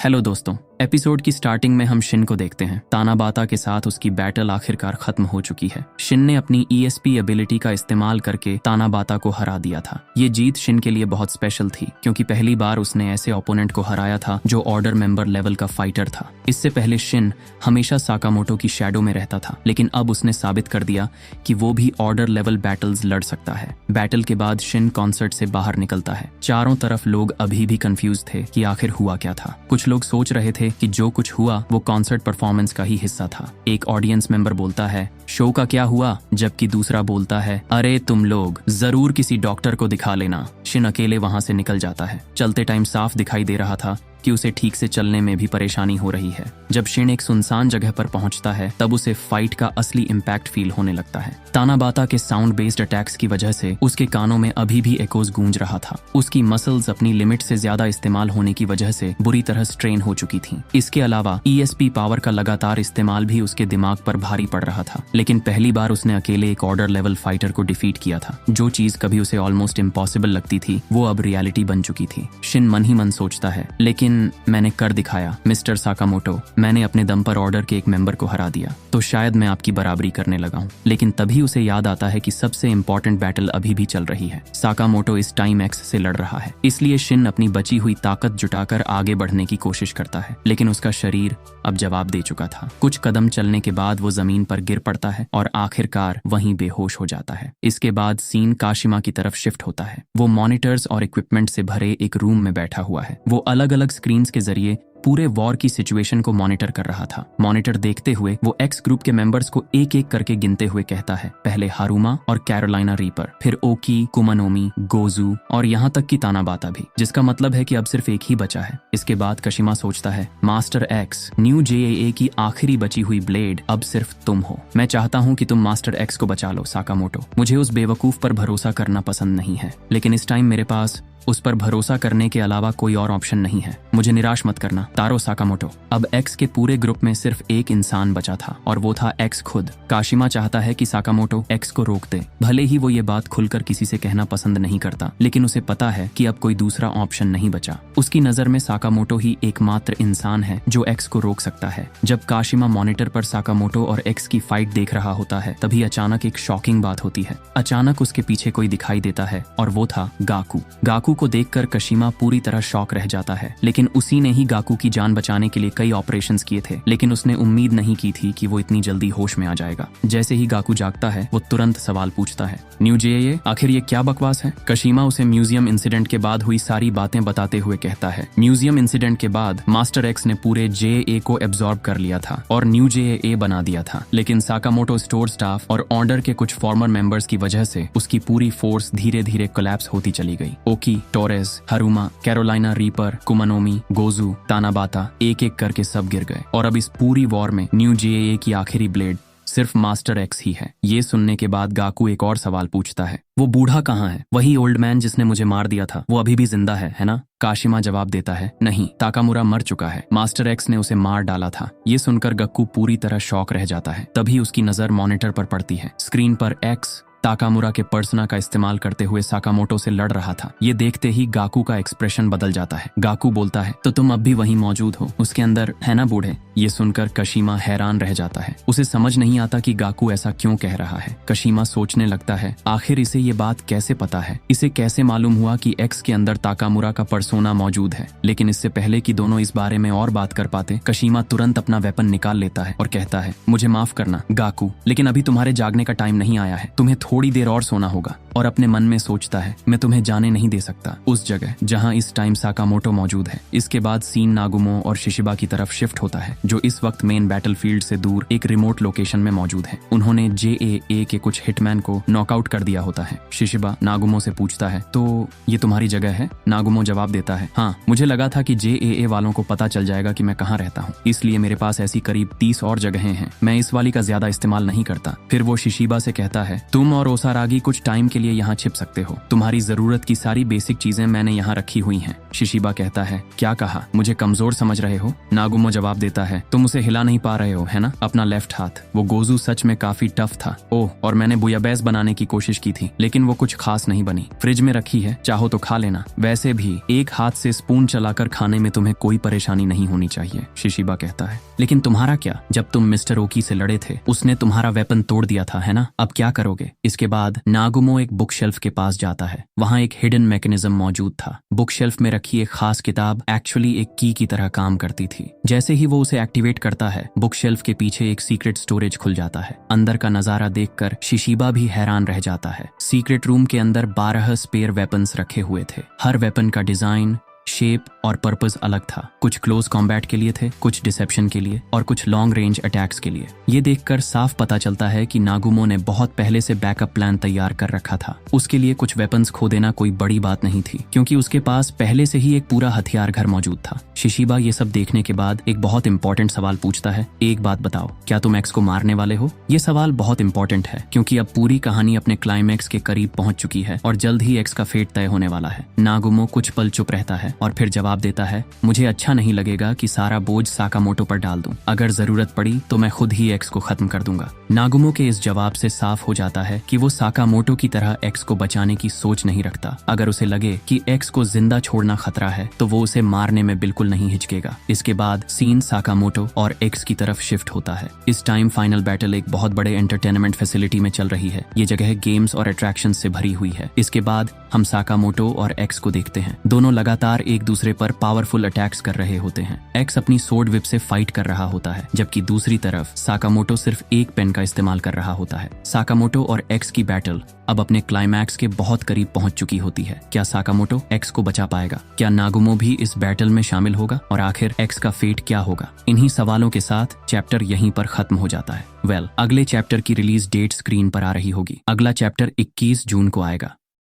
Hello दोस्तों, episode की starting में हम शिन को देखते हैं। तानाबाता के साथ उसकी बैटल आखिरकार खत्म हो चुकी है। शिन ने अपनी ESP एबिलिटी का इस्तेमाल करके तानाबाता को हरा दिया था। ये जीत शिन के लिए बहुत स्पेशल थी क्योंकि पहली बार उसने ऐसे ओपोनेंट को हराया था जो ऑर्डर मेंबर लेवल का फाइटर था। इससे पहले शिन हमेशा साकामोटो की शैडो में रहता था, लेकिन अब उसने साबित कर दिया कि वो भी ऑर्डर लेवल बैटल्स लड़ सकता है। बैटल के बाद शिन कॉन्सर्ट से बाहर निकलता है। चारों तरफ लोग अभी भी कंफ्यूज थे कि आखिर हुआ क्या था। कुछ लोग सोच रहे थे कि जो कुछ हुआ वो कॉन्सर्ट परफॉर्मेंस का ही हिस्सा था। एक ऑडियंस मेंबर बोलता है, शो का क्या हुआ, जबकि दूसरा बोलता है, अरे तुम लोग जरूर किसी डॉक्टर को दिखा लेना। शिन अकेले वहां से निकल जाता है। चलते टाइम साफ दिखाई दे रहा था कि उसे ठीक से चलने में भी परेशानी हो रही है। जब शिन एक सुनसान जगह पर पहुंचता है तब उसे फाइट का असली इम्पैक्ट फील होने लगता है। तानाबाता के साउंड बेस्ड अटैक्स की वजह से उसके कानों में अभी भी एकोज गूंज रहा था। उसकी मसल्स अपनी लिमिट से ज्यादा इस्तेमाल होने की वजह से बुरी तरह स्ट्रेन हो चुकी थीं। इसके अलावा ESP पावर का लगातार इस्तेमाल भी उसके दिमाग पर भारी पड़ रहा था। लेकिन पहली बार उसने अकेले एक ऑर्डर लेवल फाइटर को डिफीट किया था। जो चीज कभी उसे ऑलमोस्ट इम्पॉसिबल लगती थी वो अब रियलिटी बन चुकी थी। शिन मन ही मन सोचता है, लेकिन मैंने कर दिखाया मिस्टर साकामोटो। मैंने अपने दम पर ऑर्डर के एक मेंबर को हरा दिया, तो शायद मैं आपकी बराबरी करने लगा हूँ। लेकिन तभी उसे याद आता है कि सबसे इम्पोर्टेंट बैटल अभी भी चल रही है। साकामोटो इस टाइम X से लड़ रहा है, इसलिए शिन अपनी बची हुई ताकत जुटाकर आगे बढ़ने की कोशिश करता है। लेकिन उसका शरीर अब जवाब दे चुका था। कुछ कदम चलने के बाद वो जमीन पर गिर पड़ता है और आखिरकार वहीं बेहोश हो जाता है। इसके बाद सीन काशिमा की तरफ शिफ्ट होता है। वो मॉनिटर्स और इक्विपमेंट से भरे एक रूम में बैठा हुआ है। वो अलग अलग स्क्रीन्स के जरिए पूरे वॉर की सिचुएशन को मॉनिटर कर रहा था। मॉनिटर देखते हुए वो X ग्रुप के मेंबर्स को एक एक करके गिनते हुए कहता है, पहले हारुमा और कैरोलाइना रीपर, फिर ओकी, कुमानोमी, गोजू और यहाँ तक कि तानाबाता भी, जिसका मतलब है कि अब सिर्फ एक ही बचा है। इसके बाद कशिमा सोचता है, मास्टर X, न्यू JAA की आखिरी बची हुई ब्लेड अब सिर्फ तुम हो। मैं चाहता हूँ कि तुम मास्टर X को बचा लो साकामोटो। मुझे उस बेवकूफ पर भरोसा करना पसंद नहीं है, लेकिन इस टाइम मेरे पास उस पर भरोसा करने के अलावा कोई और ऑप्शन नहीं है। मुझे निराश मत करना तारो साकामोटो। अब X के पूरे ग्रुप में सिर्फ एक इंसान बचा था और वो था X खुद। काशिमा चाहता है कि साकामोटो X को रोक दे। भले ही वो ये बात खुलकर किसी से कहना पसंद नहीं करता, लेकिन उसे पता है कि अब कोई दूसरा ऑप्शन नहीं बचा। उसकी नजर में साकामोटो ही एकमात्र इंसान है जो X को रोक सकता है। जब काशिमा मॉनिटर पर साकामोटो और X की फाइट देख रहा होता है तभी अचानक एक शॉकिंग बात होती है। अचानक उसके पीछे कोई दिखाई देता है और वो था गाकू। गाकू को देखकर कशिमा पूरी तरह शॉक रह जाता है। लेकिन उसी ने ही गाकू की जान बचाने के लिए कई ऑपरेशंस किए थे, लेकिन उसने उम्मीद नहीं की थी कि वो इतनी जल्दी होश में आ जाएगा। जैसे ही गाकू जागता है वो तुरंत सवाल पूछता है, न्यू JAA, आखिर ये क्या बकवास है? कशिमा उसे म्यूजियम इंसिडेंट के बाद हुई सारी बातें बताते हुए कहता है, म्यूजियम इंसिडेंट के बाद मास्टर X ने पूरे JAA को एब्जॉर्ब कर लिया था और न्यू JAA बना दिया था। लेकिन साकामोटो स्टोर स्टाफ और ऑर्डर के कुछ फॉर्मर मेंबर्स की वजह से उसकी पूरी फोर्स धीरे धीरे कोलैप्स होती चली गई। ओकी, टोरेस, हारुमा, कैरोलाइना रीपर, कुमानोमी, गोजू, तानाबाता एक एक करके सब गिर गए और अब इस पूरी वॉर में न्यू JAA की आखिरी ब्लेड सिर्फ मास्टर X ही है। ये सुनने के बाद गाकू एक और सवाल पूछता है, वो बूढ़ा कहाँ है? वही ओल्ड मैन जिसने मुझे मार दिया था, वो अभी भी जिंदा है ना? काशिमा जवाब देता है, नहीं, ताकामुरा मर चुका है। मास्टर X ने उसे मार डाला था। ये सुनकर गक्कू पूरी तरह शॉक रह जाता है। तभी उसकी नजर मॉनिटर पर पड़ती है। स्क्रीन पर X ताकामुरा के पर्सना का इस्तेमाल करते हुए साकामोटो से लड़ रहा था। ये देखते ही गाकू का एक्सप्रेशन बदल जाता है। गाकू बोलता है, तो तुम अब भी वहीं मौजूद हो उसके अंदर, है ना बूढ़े? ये सुनकर कशिमा हैरान रह जाता है। उसे समझ नहीं आता कि गाकू ऐसा क्यों कह रहा है। कशिमा सोचने लगता है, आखिर इसे ये बात कैसे पता है? इसे कैसे मालूम हुआ कि X के अंदर ताकामुरा का पर्सोना मौजूद है? लेकिन इससे पहले कि दोनों इस बारे में और बात कर पाते, कशिमा तुरंत अपना वेपन निकाल लेता है और कहता है, मुझे माफ करना गाकू, लेकिन अभी तुम्हारे जागने का टाइम नहीं आया है। तुम्हें थोड़ी देर और सोना होगा। और अपने मन में सोचता है, मैं तुम्हें जाने नहीं दे सकता उस जगह जहां इस टाइम साकामोटो मौजूद है। इसके बाद सीन नागुमो और शिशिबा की तरफ शिफ्ट होता है, जो इस वक्त मेन बैटलफील्ड से दूर एक रिमोट लोकेशन में मौजूद है। उन्होंने JAA के कुछ हिटमैन को नॉकआउट कर दिया होता है। शिशिबा नागुमो से पूछता है, तो ये तुम्हारी जगह है? नागुमो जवाब देता है, हाँ, मुझे लगा था कि JAA वालों को पता चल जाएगा कि मैं कहाँ रहता हूँ, इसलिए मेरे पास ऐसी करीब 30 और जगहें हैं। मैं इस वाली का ज्यादा इस्तेमाल नहीं करता। फिर वो शिशिबा से कहता है, तुम और और ओसारागी कुछ टाइम के लिए यहाँ छिप सकते हो। तुम्हारी जरूरत की सारी बेसिक चीजें मैंने यहाँ रखी हुई हैं। शिशिबा कहता है, क्या कहा, मुझे कमजोर समझ रहे हो? नागुमो जवाब देता है, तुम उसे हिला नहीं पा रहे हो है ना, अपना लेफ्ट हाथ। वो गोजू सच में काफी टफ था। ओह, और मैंने बुयाबेस बनाने की कोशिश की थी, लेकिन वो कुछ खास नहीं बनी। फ्रिज में रखी है, चाहो तो खा लेना। वैसे भी एक हाथ से स्पून चलाकर खाने में तुम्हें कोई परेशानी नहीं होनी चाहिए, शिशिबा कहता है। लेकिन तुम्हारा क्या, जब तुम मिस्टर ओकी से लड़े थे उसने तुम्हारा वेपन तोड़ दिया था है ना, अब क्या करोगे? इसके बाद नागुमो एक बुक शेल्फ के पास जाता है। वहाँ एक हिडन मैकेनिज्म मौजूद था। बुक शेल्फ में रखी एक खास किताब एक्चुअली एक की तरह काम करती थी। जैसे ही वो उसे एक्टिवेट करता है, बुक शेल्फ के पीछे एक सीक्रेट स्टोरेज खुल जाता है। अंदर का नजारा देखकर शिशिबा भी हैरान रह जाता है। सीक्रेट रूम के अंदर 12 स्पेयर वेपन्स रखे हुए थे। हर वेपन का डिजाइन, शेप और पर्पस अलग था। कुछ क्लोज कॉम्बैट के लिए थे, कुछ डिसेप्शन के लिए और कुछ लॉन्ग रेंज अटैक्स के लिए। ये देखकर साफ पता चलता है कि नागुमो ने बहुत पहले से बैकअप प्लान तैयार कर रखा था। उसके लिए कुछ वेपन्स खो देना कोई बड़ी बात नहीं थी, क्योंकि उसके पास पहले से ही एक पूरा हथियार घर मौजूद था। शिशिबा ये सब देखने के बाद एक बहुत इंपॉर्टेंट सवाल पूछता है, एक बात बताओ, क्या तुम एक्स को मारने वाले हो? ये सवाल बहुत इंपॉर्टेंट है, क्योंकि अब पूरी कहानी अपने क्लाइमैक्स के करीब पहुंच चुकी है और जल्द ही एक्स का फेट तय होने वाला है। नागुमो कुछ पल चुप रहता है और फिर जवाब देता है, मुझे अच्छा नहीं लगेगा कि सारा बोझ साकामोटो पर डाल दूं। अगर जरूरत पड़ी तो मैं खुद ही एक्स को खत्म कर दूंगा। नागुमो के इस जवाब से साफ हो जाता है कि वो साकामोटो की तरह एक्स को बचाने की सोच नहीं रखता। अगर उसे लगे कि एक्स को जिंदा छोड़ना खतरा है तो वो उसे मारने में बिल्कुल नहीं हिचकेगा। इसके बाद सीन साकामोटो और एक्स की तरफ शिफ्ट होता है। इस टाइम फाइनल बैटल एक बहुत बड़े एंटरटेनमेंट फैसिलिटी में चल रही है। ये जगह गेम्स और अट्रैक्शन से भरी हुई है। इसके बाद हम साकामोटो और एक्स को देखते हैं। दोनों लगातार एक दूसरे पर पावरफुल अटैक्स कर रहे होते हैं। एक्स अपनी सोर्ड विप से फाइट कर रहा होता है, जबकि दूसरी तरफ साकामोटो सिर्फ एक पेन का इस्तेमाल कर रहा होता है। साकामोटो और एक्स की बैटल अब अपने क्लाइमैक्स के बहुत करीब पहुंच चुकी होती है। क्या साकामोटो एक्स को बचा पाएगा? क्या नागुमो भी इस बैटल में शामिल होगा? और आखिर एक्स का फेट क्या होगा? इन्हीं सवालों के साथ चैप्टर यहीं पर खत्म हो जाता है। अगले चैप्टर की रिलीज डेट स्क्रीन पर आ रही होगी। अगला चैप्टर 21 जून को आएगा।